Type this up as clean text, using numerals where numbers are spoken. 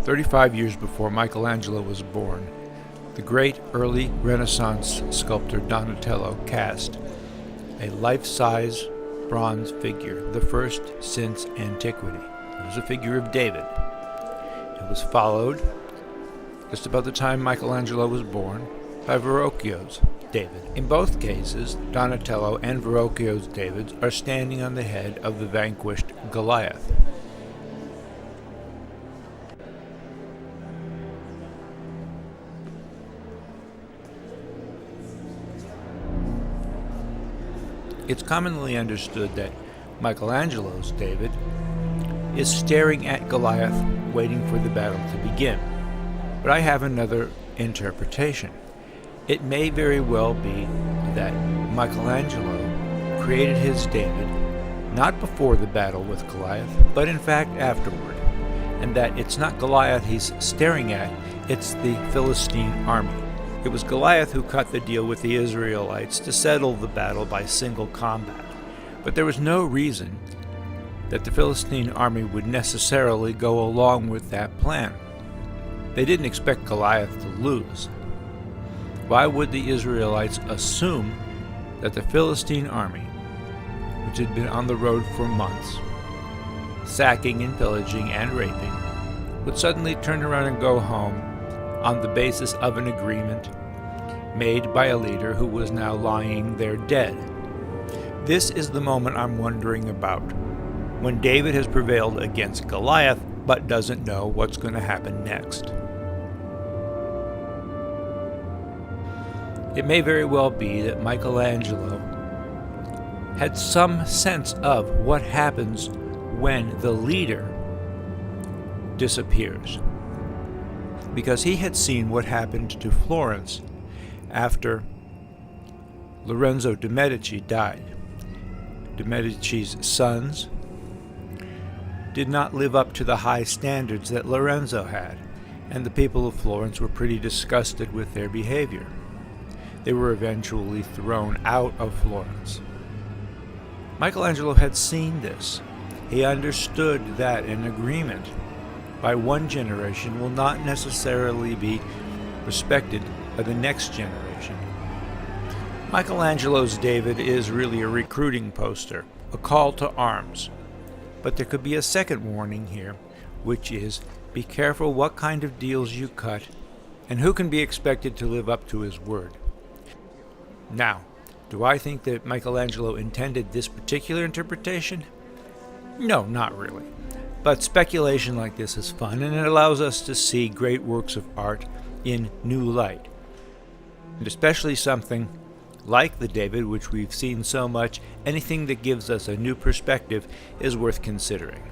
35 years before Michelangelo was born, the great early Renaissance sculptor Donatello cast a life-size bronze figure, the first since antiquity. It was a figure of David. It was followed, just about the time Michelangelo was born, by Verrocchio's David. In both cases, Donatello and Verrocchio's David are standing on the head of the vanquished Goliath. It's commonly understood that Michelangelo's David is staring at Goliath, waiting for the battle to begin. But I have another interpretation. It may very well be that Michelangelo created his David not before the battle with Goliath, but in fact afterward, and that it's not Goliath he's staring at, it's the Philistine army. It was Goliath who cut the deal with the Israelites to settle the battle by single combat, but there was no reason that the Philistine army would necessarily go along with that plan. They didn't expect Goliath to lose. Why would the Israelites assume that the Philistine army, which had been on the road for months, sacking and pillaging and raping, would suddenly turn around and go home on the basis of an agreement made by a leader who was now lying there dead? This is the moment I'm wondering about, when David has prevailed against Goliath but doesn't know what's going to happen next. It may very well be that Michelangelo had some sense of what happens when the leader disappears, because he had seen what happened to Florence after Lorenzo de' Medici died. De' Medici's sons did not live up to the high standards that Lorenzo had, and the people of Florence were pretty disgusted with their behavior. They were eventually thrown out of Florence. Michelangelo had seen this. He understood that an agreement by one generation will not necessarily be respected by the next generation. Michelangelo's David is really a recruiting poster, a call to arms. But there could be a second warning here, which is, be careful what kind of deals you cut and who can be expected to live up to his word. Now, do I think that Michelangelo intended this particular interpretation? No, not really. But speculation like this is fun, and it allows us to see great works of art in new light. And especially something like the David, which we've seen so much, anything that gives us a new perspective is worth considering.